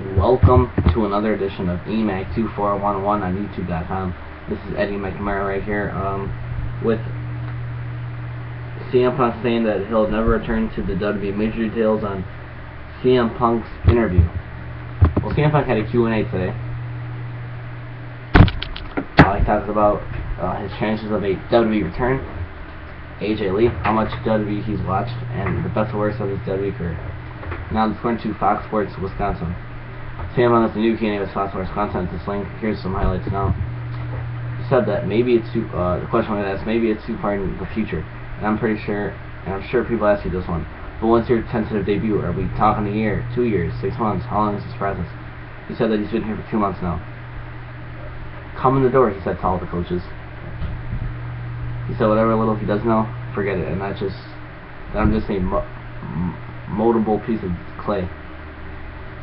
Welcome to another edition of EMAC2411 on YouTube.com. This is eddie.mcnanara right here, with CM Punk saying that he'll never return to the WWE. Major details on CM Punk's interview. Well, CM Punk had a Q&A today. He talked about his chances of a WWE return, AJ Lee, how much WWE he's watched, and the best or worst of his WWE career. Now let's go into Fox Sports Wisconsin. CM Punk has a new Q&A with Fox Sports content. This link. Here's some highlights now. He said that maybe it's too. The question was asked, maybe it's too far in the future, and I'm sure people ask you this one. But what's your tentative debut? Are we talking a year, 2 years, 6 months? How long is this process? He said that he's been here for 2 months now. Come in the door, he said to all the coaches. He said whatever little he does know, forget it, and I'm just a moldable piece of clay.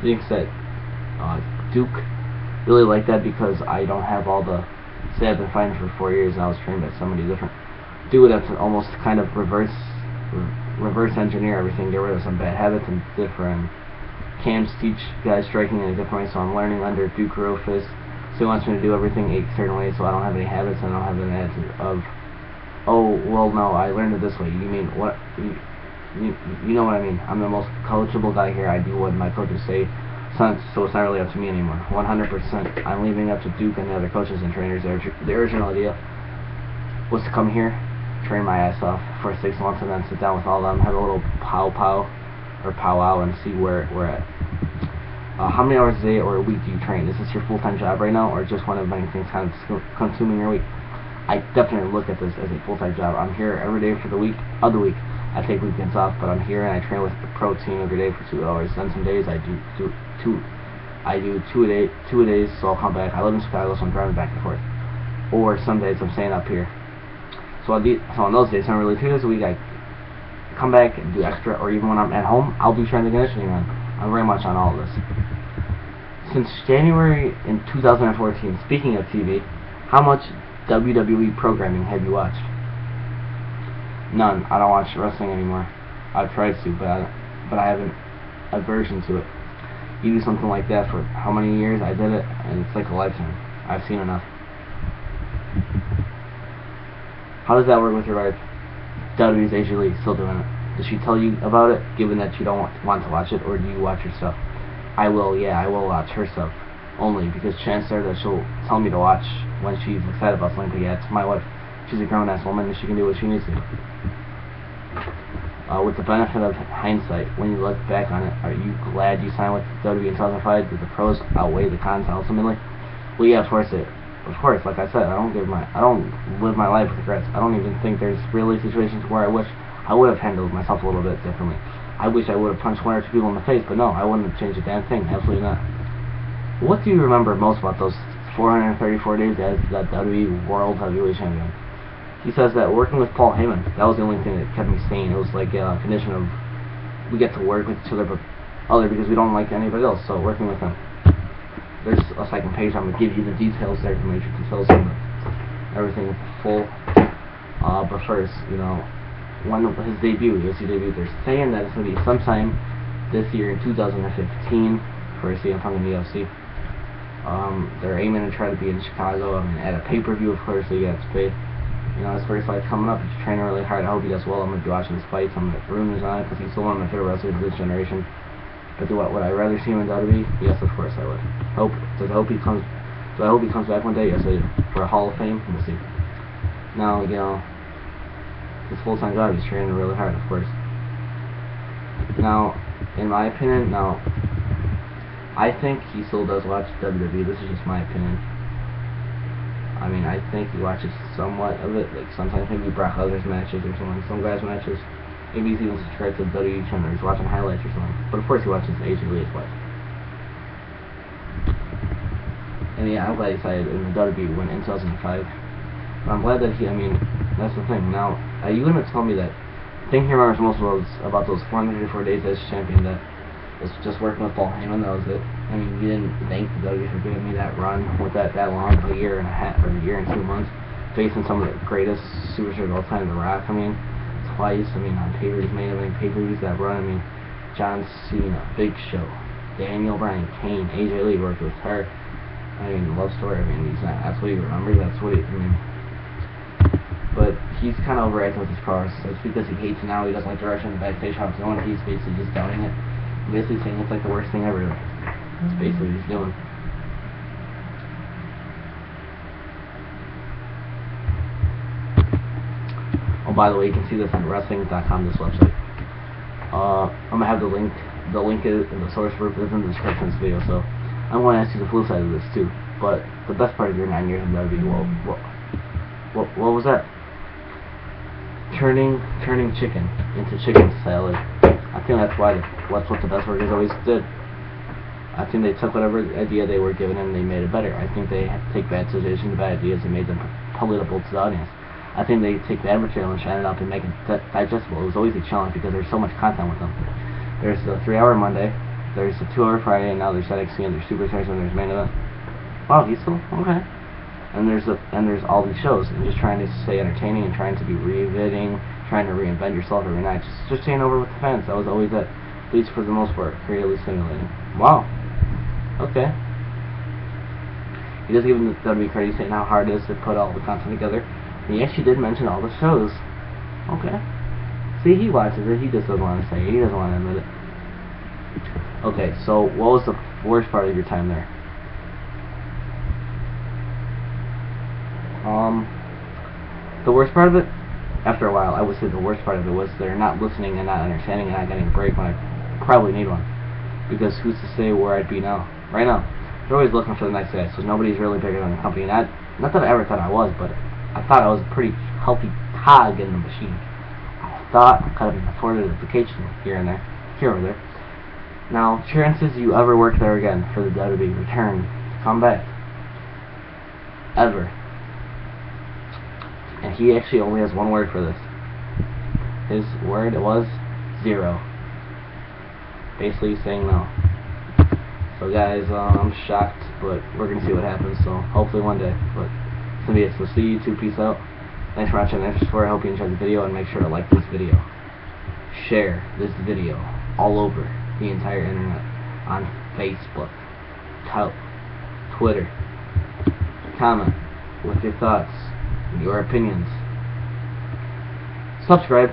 He thinks that Duke really like that because I don't have all the. Say I've been fighting for 4 years and I was trained by somebody different. Duke would have to almost kind of reverse engineer everything, get rid of some bad habits and different camps, teach guys striking in a different way. So I'm learning under Duke Rofus. So he wants me to do everything a certain way, so I don't have any habits and I don't have an attitude of, oh well, no, I learned it this way. You mean what? You know what I mean. I'm the most coachable guy here. I do what my coaches say. So it's not really up to me anymore. 100%. I'm leaving up to Duke and the other coaches and trainers. The original idea was to come here, train my ass off for 6 months, and then sit down with all of them, have a little powwow, and see where we're at. How many hours a day or a week do you train? Is this your full-time job right now, or just one of many things kind of consuming your week? I definitely look at this as a full-time job. I'm here every day for the week. Other week, I take weekends off, but I'm here and I train with the pro team every day for 2 hours. Then some days I do two a days, so I'll come back. I live in Chicago, so I'm driving back and forth. Or some days I'm staying up here. So on those days, I'm really 2 days a week. I come back and do extra, or even when I'm at home, I'll do strength and conditioning. I'm very much on all of this. Since January in 2014, speaking of TV, how much WWE programming have you watched? None. I don't watch wrestling anymore. I've tried to, but I have an aversion to it. You do something like that for how many years? I did it, and it's like a lifetime. I've seen enough. How does that work with your wife? WWE's AJ Lee still doing it. Does she tell you about it, given that you don't want to watch it, or do you watch her stuff? I will watch her stuff, only because chances are that she'll tell me to watch when she's excited about something. But yeah, it's my wife. She's a grown-ass woman, and she can do what she needs to do. With the benefit of hindsight, when you look back on it, are you glad you signed with WWE in 2005? Did the pros outweigh the cons ultimately? Well, yeah, of course. Like I said, I don't live my life with regrets. I don't even think there's really situations where I wish I would have handled myself a little bit differently. I wish I would have punched 1 or 2 people in the face, but no, I wouldn't have changed a damn thing. Absolutely not. What do you remember most about those 434 days as the WWE World Heavyweight Champion? He says that working with Paul Heyman, that was the only thing that kept me sane. It was like a condition of we get to work with each other, but because we don't like anybody else, so working with him. There's a second page. I'm going to give you the details there to make sure you can tell everything full. But first, when his debut, UFC debut, they're saying that it's going to be sometime this year in 2015 for CM Punk in the UFC. They're aiming to try to be in Chicago. At a pay-per-view, of course, so you got to pay. His first fight's coming up. He's training really hard. I hope he does well. I'm going to be watching his fights. I'm going to ruin his eye because he's still one of my favorite wrestlers of this generation. But would I rather see him in WWE? Yes, of course I would. Do I hope he comes back one day? Yes, I do. For a Hall of Fame? We'll see. Now, his full-time job, he's training really hard, of course. Now, in my opinion, I think he still does watch WWE. This is just my opinion. I think he watches somewhat of it, like sometimes maybe Brock Lesnar's matches or something, some guys' matches. Maybe he's even subscribed to the WWE channel or he's watching highlights or something. But of course he watches AJ Lee as well. And yeah, I'm glad he decided in the WWE when in 2005. But I'm glad that that's the thing. Now, are you going to tell me that the thing he remembers most about those 404 days as champion that was just working with Paul Heyman? That was it. You didn't thank the WWE for giving me that run with that long, a year and a half, or a year and 2 months, facing some of the greatest superstars of all time, The Rock, twice, on pay-per-views, main event pay-per-views that run, John Cena, Big Show, Daniel Bryan, Kane, AJ Lee worked with her. I mean, love story. I mean, that's what he remembers. That's what but he's kind of overacting with his prowess. It's because he hates it now. He doesn't like the direction the backstage how it's going. He's basically just doubting it. Basically saying it's like the worst thing ever. That's basically what he's doing. Oh, by the way, you can see this on wrestling.com, this website. I'm gonna have the link is in the source group is in the description of this video, so I'm going to ask you the flip side of this too. But the best part of your 9 years in WWE, what was that? Turning chicken into chicken salad. I think that's what the best workers always did. I think they took whatever idea they were given and they made it better. I think they take bad suggestions, bad ideas, and made them palatable to the audience. I think they take bad material and shine it up and make it digestible. It was always a challenge because there's so much content with them. There's the 3-hour Monday, there's the 2-hour Friday, and now there's NXT and there's Superstars and there's main event. Wow, he's still okay. And there's all these shows, and just trying to stay entertaining and trying to be riveting, trying to reinvent yourself every night, just staying over with the fans. That was always it, at least for the most part, creatively stimulating. Wow. Okay. He does give him the WWE credit, saying how hard it is to put all the content together. And he actually did mention all the shows. Okay. See, he watches it. He just doesn't want to say it. He doesn't want to admit it. Okay, so what was the worst part of your time there? The worst part of it, after a while, I would say the worst part of it was they're not listening and not understanding and not getting a break when I probably need one. Because who's to say where I'd be now? Right now. They're always looking for the next guy, so nobody's really bigger than the company. Not that I ever thought I was, but I thought I was a pretty healthy cog in the machine. I thought I could have afforded a vacation here or there. Now, chances you ever work there again for the WWE return to come back. Ever. And he actually only has one word for this. His word was 0. Basically saying no. So guys, I'm shocked, but we're gonna see what happens. So hopefully one day. But it's gonna be it. So see you two. Peace out. Thanks for watching. I hope you enjoyed the video, and make sure to like this video, share this video all over the entire internet, on Facebook, Twitter. Comment with your thoughts, your opinions. Subscribe.